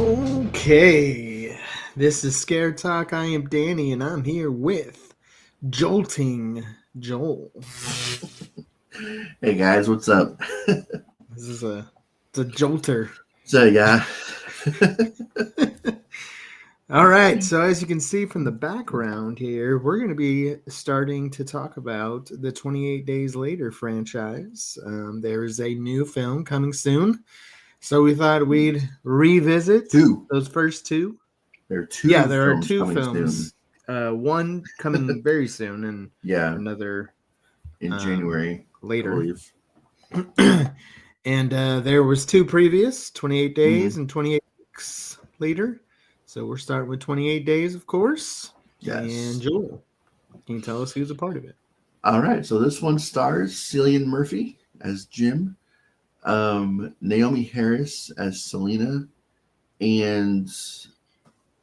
Okay, this is Scare Talk. I am Danny, and I'm here with Jolting Joel. Hey guys, what's up? This is it's a jolter. So yeah, All right, so as you can see from the background here, we're going to be starting to talk about the 28 Days Later franchise. There's a new film coming soon, so we thought we'd revisit two. those first two. There are Yeah, two there are films two coming soon. films. One coming very soon, and Yeah, another in January, I later. believe. And there was two previous, 28 days Mm-hmm. and 28 weeks later. So we're starting with 28 days, of course. And Yes. Joel, can you tell us who's a part of it? All right. So this one stars Cillian Murphy as Jim, Naomi Harris as Selena, and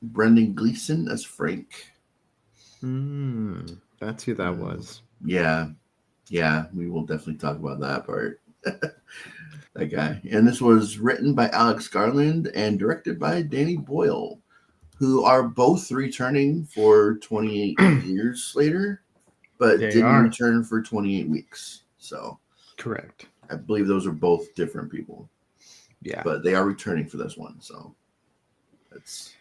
Brendan Gleeson as Frank. That's who that Um, was. yeah, yeah. We will definitely talk about that part. That guy. And this was written by Alex Garland and directed by Danny Boyle, who are both returning for 28 years later, but They didn't are. return for 28 weeks. So Correct. I believe those are both different people, Yeah. but they are returning for this one. So that's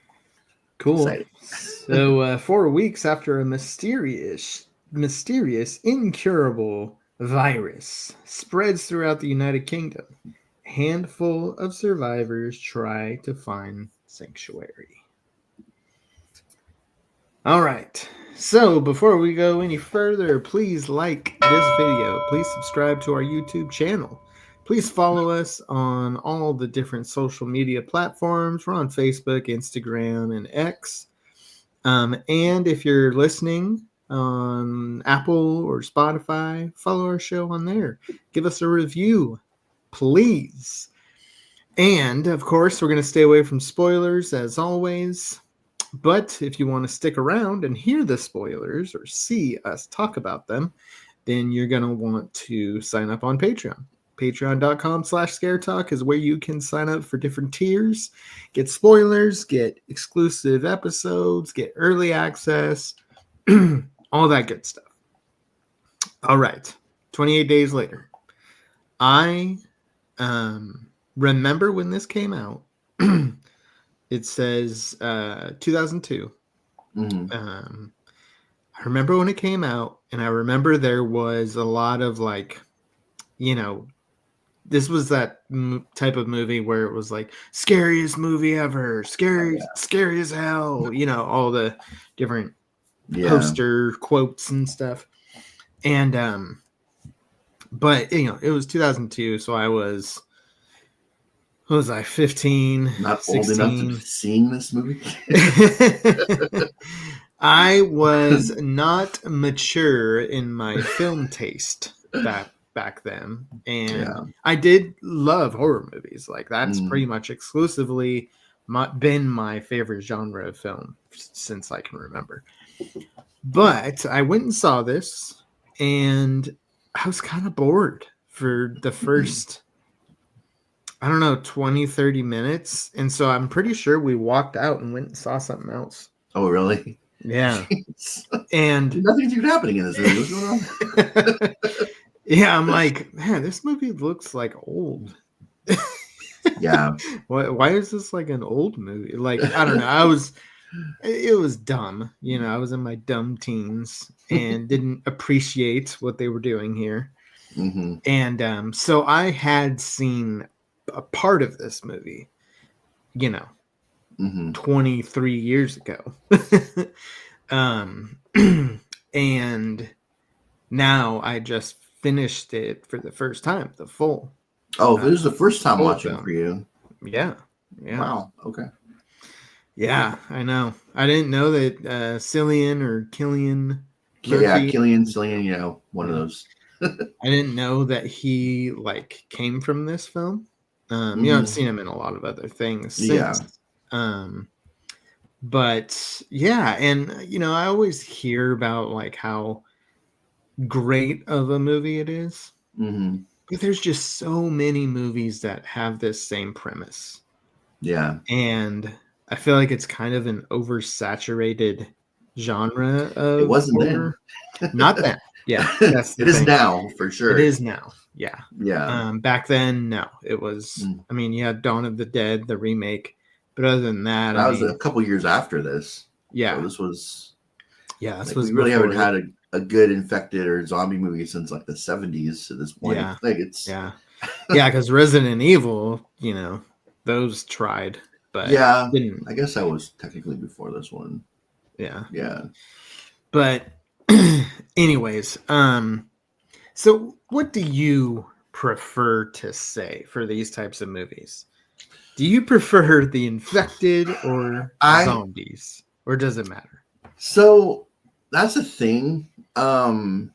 Cool. exciting. So 4 weeks after a mysterious, incurable virus spreads throughout the United Kingdom, a handful of survivors try to find sanctuary. All right. So before we go any further, please like this video. Please subscribe to our YouTube channel. Please follow us on all the different social media platforms. We're on Facebook, Instagram, and X. And if you're listening on Apple or Spotify, follow our show on there. Give us a review, please. And of course, we're going to stay away from spoilers as always. But if you want to stick around and hear the spoilers or see us talk about them, then you're going to want to sign up on Patreon. Patreon.com/ScareTalk is where you can sign up for different tiers, get spoilers, get exclusive episodes, get early access, all that good stuff. All right, 28 days later. I remember when this came out. It says 2002. Mm-hmm. I remember when it came out, and I remember there was a lot of like, this was that type of movie where it was like scariest movie ever, scary as hell, all the different Yeah. poster quotes and stuff. And but it was 2002, so I was, what was I, 15, Not old enough to be 16? seeing this movie. I was not mature in my film taste back then, and Yeah. I did love horror movies. Like that's Mm. pretty much exclusively been my favorite genre of film since I can remember. But I went and saw this, and I was kind of bored for the first, I don't know, 20, 30 minutes. And so I'm pretty sure we walked out and went and saw something else. Oh, really? Yeah. And nothing's even happening in this movie. What's going on? yeah, I'm like, man, this movie looks like old. Yeah. Why is this like an old movie? Like, I don't know. It was dumb. I was in my dumb teens and didn't appreciate what they were doing here. Mm-hmm. And so I had seen a part of this movie, Mm-hmm. 23 years ago. And now I just finished it for the first time, the full. Oh, this is the first time Full watching film. for you. Yeah. Wow. Okay. Yeah, I know. I didn't know that Cillian or Killian Murphy. Yeah, Cillian, one of those. I didn't know that he like came from this film. I've seen him in a lot of other things since. Yeah. But yeah, and I always hear about like how great of a movie it is. Mm-hmm. But there's just so many movies that have this same premise. Yeah. and I feel like it's kind of an oversaturated genre It of wasn't then. horror. Not then. Yeah, that's the It is thing. now for It sure. is now. Yeah. Yeah. Back then, no. It was. Mm. I mean, you had Dawn of the Dead, the remake, but other than that, I That was a mean, couple years after this. So yeah, this was yeah. This like was we really haven't before it. had a good infected or zombie movie since like the 70s at this point. Yeah, Like it's yeah, yeah. Because Resident Evil, those tried, but yeah, didn't. I guess that was technically before this one. Yeah, Yeah. but anyways, so what do you prefer to say for these types of movies? Do you prefer the infected or I zombies, or does it matter? so that's a thing. Um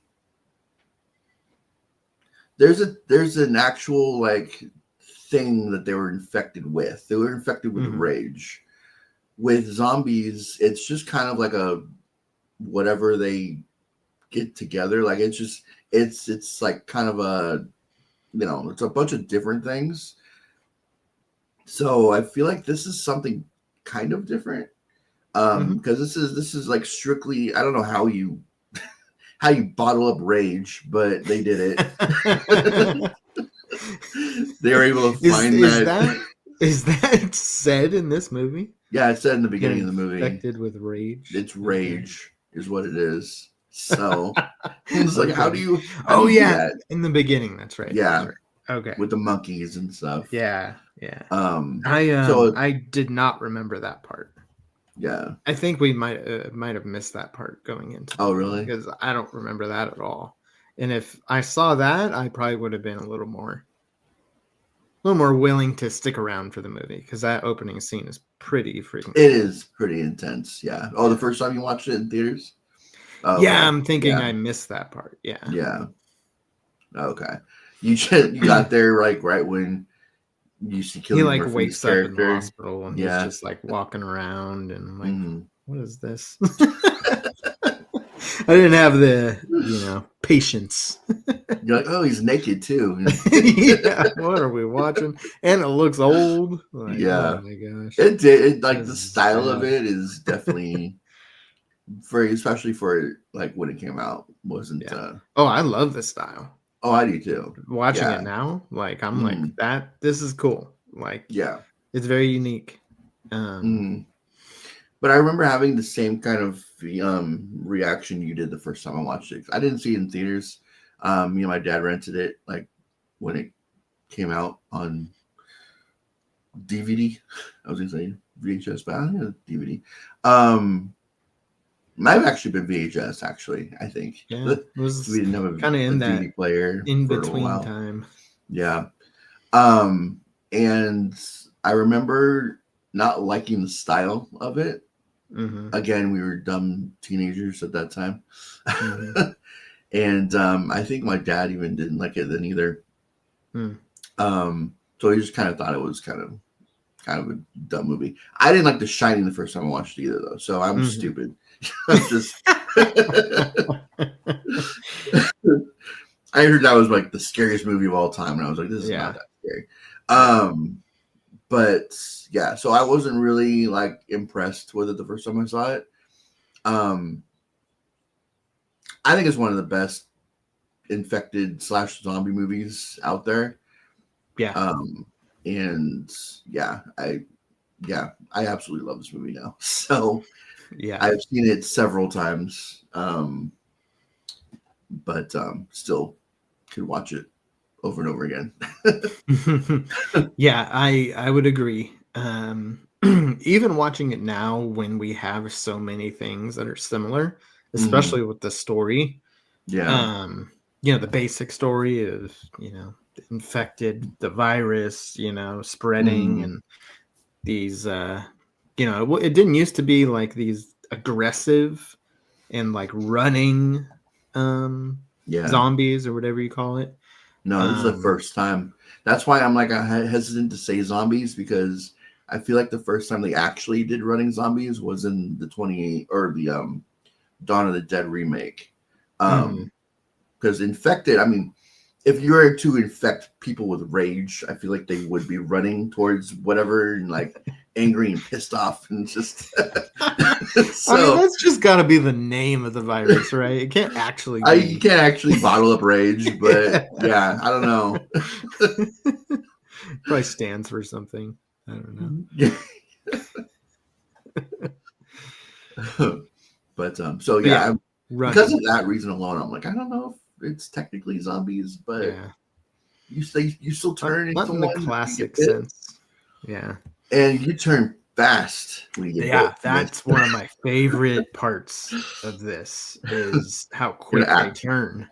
there's an actual like thing that they were infected with. They were infected with Mm-hmm. rage. With zombies, it's just kind of like a whatever they get together. Like it's just it's like kind of a it's a bunch of different things. So I feel like this is something kind of different. Mm-hmm. Because this is like strictly I don't know how you bottle up rage, but they did it. They were able to is find is that. that is that said in this movie? Yeah, it said in the Get beginning of the movie, infected with rage. it's Okay. rage is what it is. So it's like, Okay. how do Oh you do yeah, that? in the beginning. That's right. That's Yeah, right. Okay. with the monkeys and stuff. Yeah. Yeah. Um, I so I did not remember that part. yeah. I think we might have missed that part going into the Oh, movie really? because I don't remember that at all. And if I saw that, I probably would have been a little more willing to stick around for the movie because that opening scene is pretty freaking It cool. is pretty intense. Yeah. Oh, the Yeah. first time you watched it in theaters? Oh, Yeah, okay. I'm thinking Yeah. I missed that part. Yeah. Yeah. Okay. You got there like right when you see He Killian like Murphy's wakes up in the character. hospital and he's Yeah. just like walking around and I'm like, Hmm. what is this? I didn't have the, patience. You're like, oh, he's naked too. Yeah, what are we watching? And it looks old. Like, oh Yeah. my gosh. It did. It, like This the is style of bad. it is definitely especially for like when it came out wasn't. Yeah. Oh, I love the style. Oh, I do too. Watching Yeah. it now, like I'm like Mm, that. This is cool. Like yeah. it's very unique. Um, Mm. But I remember having the same kind of reaction you did the first time I watched it. I didn't see it in theaters. Me and my dad rented it like when it came out on DVD. I was gonna say VHS, but I think it was DVD. Might have actually been VHS. Actually, I think yeah, it we was didn't have kind of a in that DVD player in for a little between while. time. Yeah. And I remember not liking the style of it. Mm-hmm. Again, we were dumb teenagers at that time. Mm-hmm. And I think my dad even didn't like it then either. Mm. So he just kind of thought it was kind of a dumb movie. I didn't like The Shining the first time I watched it either, though. So I'm Mm-hmm. stupid. I'm just. I heard that was like the scariest movie of all time, and I was like, "This is Yeah. not that scary." Yeah. But yeah, so I wasn't really like impressed with it the first time I saw it. Um, I think it's one of the best infected / zombie movies out there. Yeah. And I absolutely love this movie now. So Yeah. I've seen it several times, but still could watch it over and over again. Yeah, I would agree. Even watching it now when we have so many things that are similar, Mhm. especially with the story, Yeah. the basic story is, infected, the virus, spreading Mhm. and these it didn't used to be like these aggressive and like running Yeah. zombies or whatever you call it. No, this is the Um first time. That's why I'm like hesitant to say zombies because I feel like the first time they actually did running zombies was in the 28 or the Dawn of the Dead remake. mhm. Because infected, I mean, if you were to infect people with rage, I feel like they would be running towards whatever and like angry and pissed off and just I mean, so that's just got to be the name of the virus, right? It can't actually be. you can't actually bottle up rage, but yeah, I don't know. Probably stands for something. I don't know. But so yeah, because of that reason alone, I'm like, I don't know if it's technically zombies, but yeah, you still turn not into in the one when you classic get bit, sense. Yeah, and you turn fast when you get bit. that's one of my favorite parts of this is how Gonna quick they act. turn.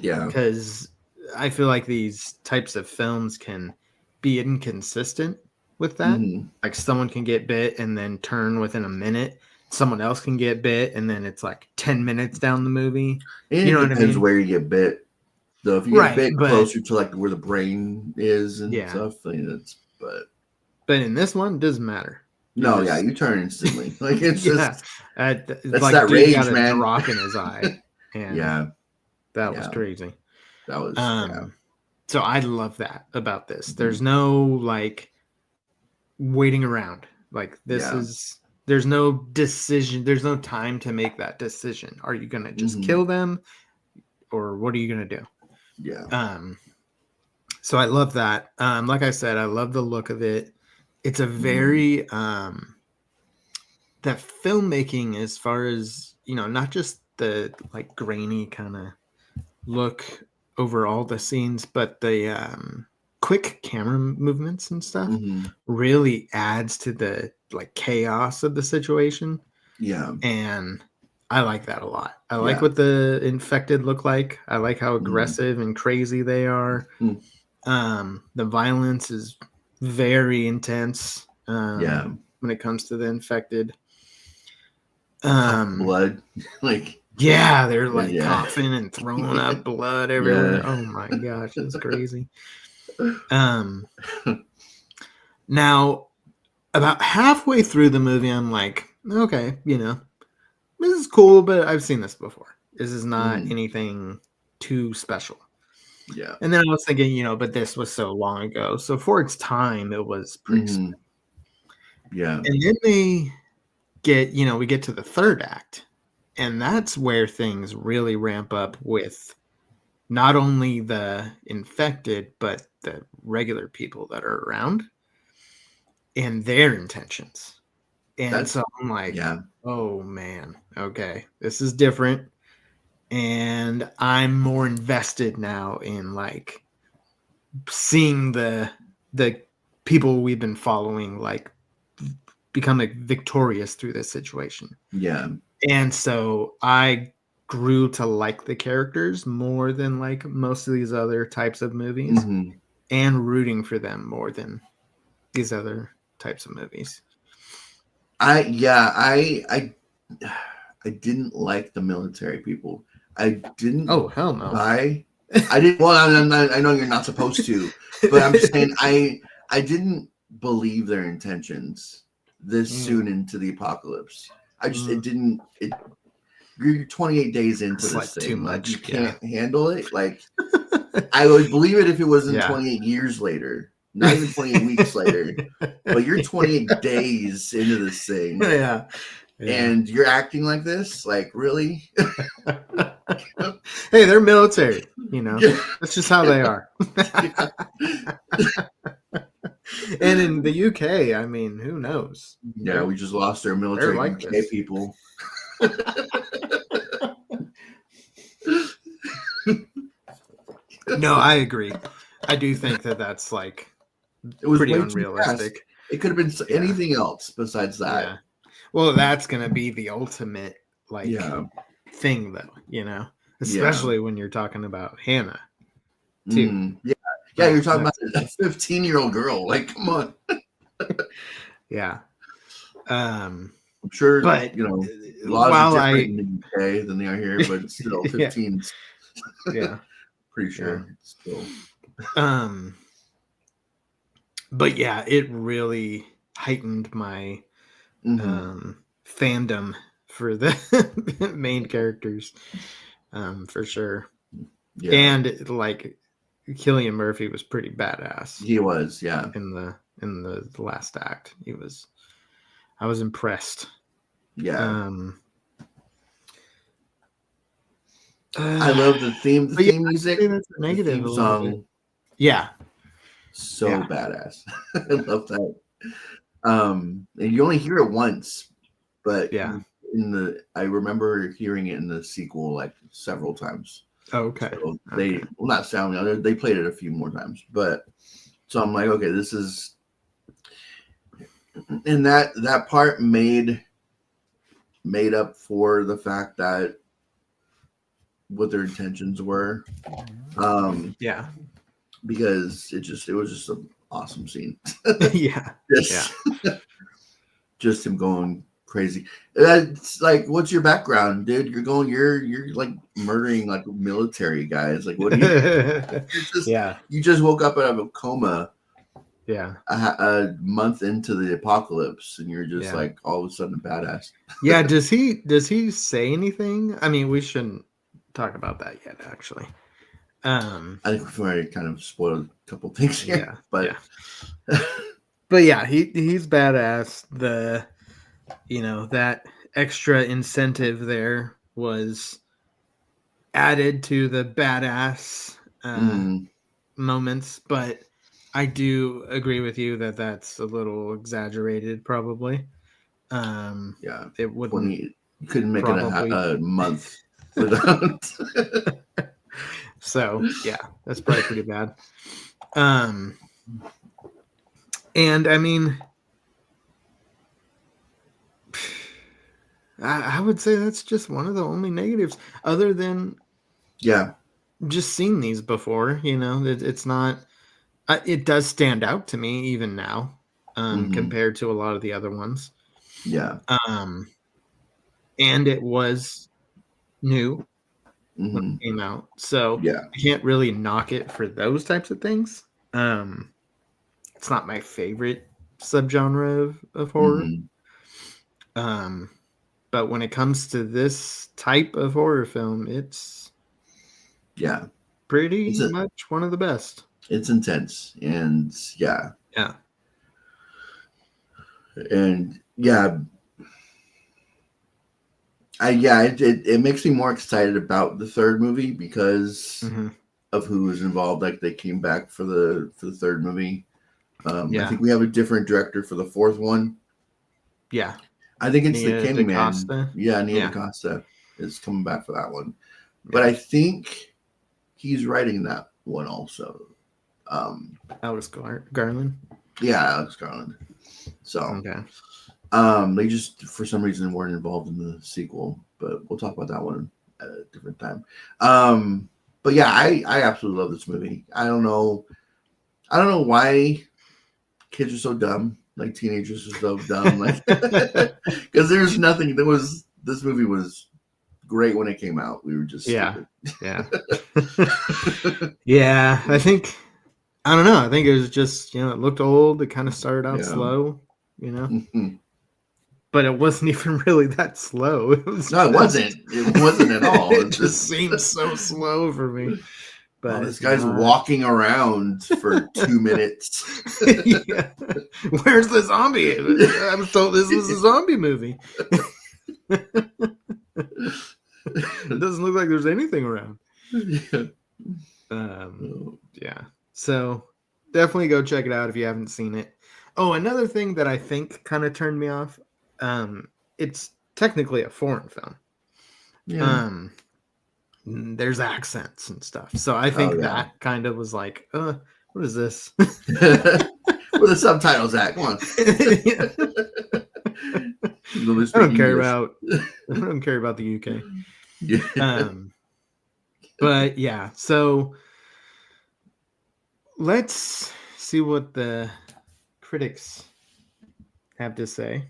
Yeah. Because I feel like these types of films can be inconsistent with that. Mm-hmm. Like someone can get bit and then turn within a minute. Someone else can get bit and then it's like 10 minutes down the movie. And You it know what I depends mean? where you get bit. Though if you get Right. bit But closer to like where the brain is and yeah. stuff, then it's But in this one, it doesn't matter. You no, yeah, just, you turn instantly. Like it's yeah. just that's Like, that dude got rage, a man. drop in his eye. And Yeah, that was yeah, crazy. that was yeah. So I love that about this. Mm-hmm. There's no like waiting around. Like Yeah. there's no decision. There's no time to make that decision. Are you gonna just Mm-hmm. kill them, or what are you gonna do? Yeah. So I love that. Like I said, I love the look of it. It's a Mm-hmm. very that filmmaking, as far as not just the like grainy kind of look over all the scenes, but the quick camera movements and stuff Mm-hmm. really adds to the like chaos of the situation. Yeah. And I like that a lot. I like Yeah. what the infected look like. I like how Mm-hmm. aggressive and crazy they are. The violence is very intense Yeah. when it comes to the infected. Blood, like Yeah, they're like yeah. coughing and throwing up blood Yeah. everywhere. Oh my gosh, it's crazy. Um, Now about halfway through the movie, I'm like, okay, this is cool, but I've seen this before. This is not Mm-hmm. anything too special. Yeah. And then I was thinking, but this was so long ago. So for its time, it was pretty Mm-hmm. special. Yeah. And then we get to the third act. And that's where things really ramp up with not only the infected, but the regular people that are around and their intentions. And That's so I'm like, yeah. oh man, okay, this is different. And I'm more invested now in like seeing the people we've been following like become victorious through this situation. Yeah. And so I grew to like the characters more than like most of these other types of movies, Mm-hmm. and rooting for them more than these other types of movies. I didn't like the military people. I didn't Oh hell no. buy. I didn't. Well, I know you're not supposed to, but I'm just saying I didn't believe their intentions this soon into the apocalypse. It didn't. You're 28 days into It's this like too thing. Like you much. Yeah. can't handle it. Like I would believe it if it was in Yeah. 28 years later, not even 28 weeks later. But you're 28 days into this thing. Yeah. And you're acting like this? Like, really? Hey, they're military, That's just how they are. And in the UK, I mean, who knows? Yeah, we just lost our military like UK this. people. No, I agree. I do think that that's like It was pretty way too unrealistic. fast. It could have been anything else besides that. Yeah. Well, that's going to be the ultimate like thing though, especially when you're talking about Hannah too. Mm-hmm. Yeah, you're talking about a 15-year-old girl. Like, come on. Yeah. I'm sure, but laws are different in the UK than they are here, but still 15. Yeah. Pretty sure. Still. But yeah, it really heightened my fandom for the main characters, for sure. Yeah. And like Cillian Murphy was pretty badass He was, yeah. in the last act. I was impressed. Yeah. Um, I love the theme. The but yeah, theme I'd music, say that's a the negative theme a little bit. song, Yeah, so yeah, badass. I yeah, love that. And you only hear it once, but yeah. I remember hearing it in the sequel like several times. Oh, okay, So okay. not sounding, they played it a few more times, but so I'm like, okay, this is, and that part made up for the fact that what their intentions were, Yeah, because it was just an awesome scene. yeah, yeah. just just him going crazy. That's like, what's your background, dude? You're like murdering like military guys. Like, what do you? You're just Yeah, you just woke up out of a coma yeah, a month into the apocalypse, and you're just yeah, like all of a sudden a badass. yeah. Does he say anything? I mean, we shouldn't talk about that yet, actually. I think we've already kind of spoiled a couple things here, Yeah, but yeah. But yeah, he's badass. That extra incentive there was added to the badass mm, moments, but I do agree with you that that's a little exaggerated, probably. yeah, It wouldn't 20. You couldn't make it probably. a month without. So yeah, that's probably pretty bad. Um, and I mean, I would say that's just one of the only negatives, other than Yeah. just seen these before. It's not. It does stand out to me even now, Hmm. compared to a lot of the other ones. Yeah. Um, and it was new when Hmm. it came out, so Yeah. I can't really knock it for those types of things. It's not my favorite subgenre of horror. Hmm. Um, but when it comes to this type of horror film, it's Yeah. It's pretty much one of the best. it's intense, and yeah, Yeah. and yeah, it makes me more excited about the third movie because Hmm. of who was involved. Like, they came back for the third movie. I Yeah. think we have a different director for the fourth one. Yeah. I think it's the Nia Candyman. DaCosta. Yeah, Nia Yeah. DaCosta is coming back for that one, but Yeah. I think he's writing that one also. Um, Alex Garland. yeah, Alex Garland. So Okay. they just for some reason weren't involved in the sequel, but we'll talk about that one at a different time. But yeah, I absolutely love this movie. I don't know why kids are so dumb. Like, teenagers are so dumb. Like, because there's nothing. This movie was great when it came out. We were just Yeah. stupid. Yeah. Yeah. I don't know. I think it was just, it looked old. It kind of started out Yeah. slow, Mhm. but it wasn't even really that slow. It was No, it just, wasn't. It wasn't at all. it It's just just, seemed so slow for me. oh, But this guy's walking around for 2 minutes. yeah. Where's the zombie? I was told this was a zombie movie. It doesn't look like there's anything around. Yeah. Um, yeah. So definitely go check it out if you haven't seen it. Oh, another thing that I think kind of turned me off. It's technically a foreign film. Yeah. Um, there's accents and stuff. So I Oh, think yeah. that kind of was like, what is this? Where the subtitles at? Come on. Yeah. Nobody I speak don't care English. about I don't care about the UK. Yeah. But yeah, so let's see what the critics have to say.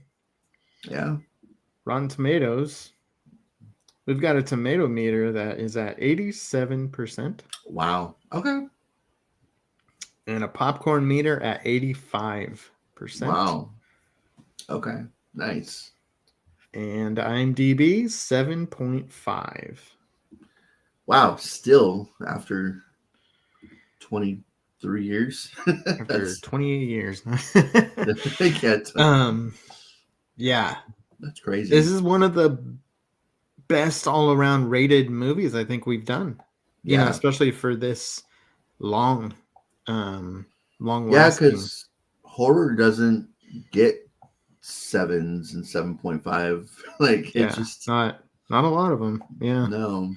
Yeah. Rotten Tomatoes. We've got a tomato meter that is at 87% Wow. Okay. and a popcorn meter at 85%. Wow. Okay. Nice. And IMDb 7.5. Wow. Still after. 23 years. After 28 years. I can't. Yeah. That's crazy. This is one of the best all around rated movies I think we've done. You know, Yeah. especially for this long long Yeah, lasting. because horror doesn't get 7s and 7.5. Like, Yeah. it's just, Not a lot of them. Yeah. no.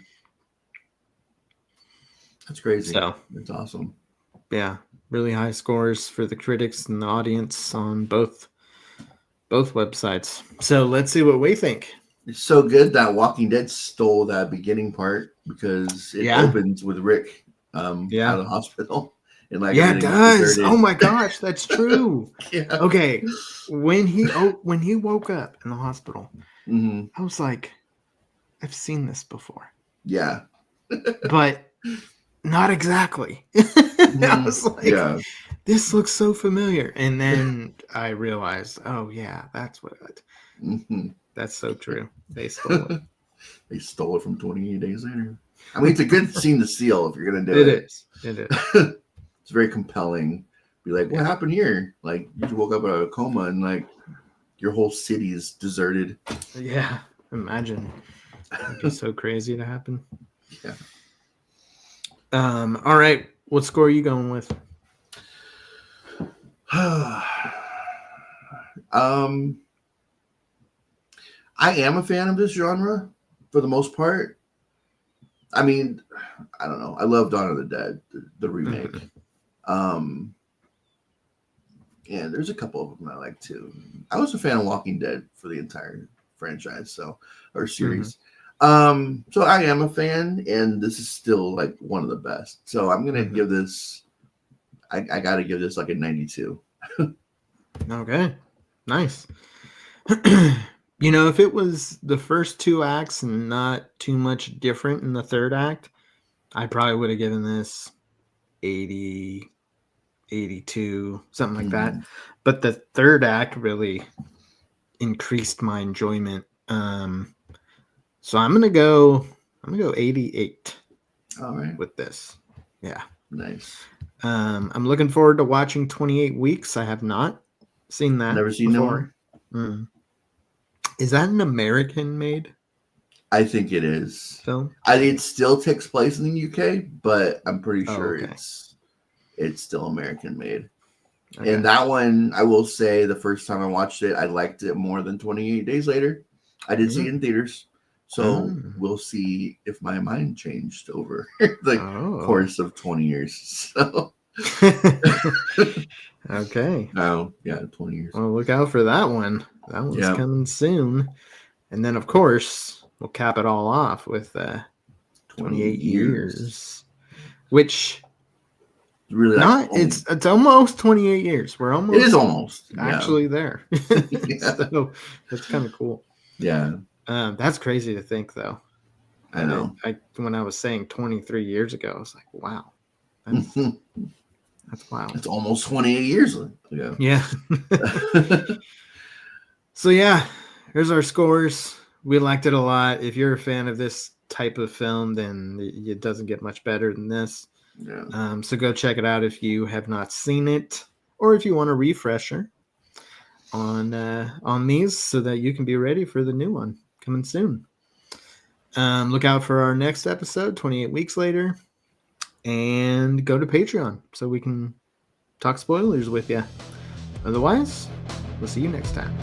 That's crazy. So, That's awesome. yeah, really high scores for the critics and the audience on both websites. So, let's see what we think. It's so good that Walking Dead stole that beginning part because it Yeah. opens with Rick out Yeah. of the hospital and like Yeah, it everything is does. deserted. Oh my gosh, that's true. Yeah. Okay, when he woke up in the hospital, Hmm. I was like, I've seen this before, Yeah. but not exactly. I was like, Yeah. this looks so familiar, and then I realized, oh yeah, that's what. Hmm. That's so true. They stole it. They stole it from 28 Days Later. I mean, it's a good scene to steal if you're gonna do It it. is. It is. It's very compelling. Be like, what happened here? Like, you just woke up out of a coma and like your whole city is deserted. Yeah. Imagine. It'd be so crazy to happen. Yeah. All right. What score are you going with? I am a fan of this genre for the most part. I mean, I don't know. I love Dawn of the Dead, the remake. Mm-hmm. Yeah, there's a couple of them I like too. I was a fan of Walking Dead for the entire franchise, or series. So I am a fan, and this is still like one of the best. So I'm gonna give this. I gotta give this like a 92. Okay, nice. You know, if it was the first two acts and not too much different in the third act, I probably would have given this 80, 82, something like that. But the third act really increased my enjoyment. So I'm gonna go 88. All right, with this. Yeah. nice. I'm looking forward to watching 28 Weeks. I have not seen that. Never seen before. that one. Is that an American-made I think it is. film? It still takes place in the UK, but I'm pretty sure okay. it's still American made. Okay. And that one, I will say, the first time I watched it, I liked it more than 28 Days Later. I did see it in theaters, so we'll see if my mind changed over the course of 20 years. So. Okay. Oh, yeah, 20 years. Well, look out for that one. That one's coming soon. And then, of course, we'll cap it all off with 28 years, which really not it's almost 28 years. We're almost. It is almost actually there. So that's kind of cool. Yeah. That's crazy to think, though. I know. When I was saying 23 years ago, I was like, wow. That's wild. It's almost 28 years ago. Yeah. So, yeah, here's our scores. We liked it a lot. If you're a fan of this type of film, then it doesn't get much better than this. Yeah. So go check it out if you have not seen it, or if you want a refresher on these so that you can be ready for the new one coming soon. Look out for our next episode, 28 Weeks Later, and go to Patreon so we can talk spoilers with you. Otherwise, we'll see you next time.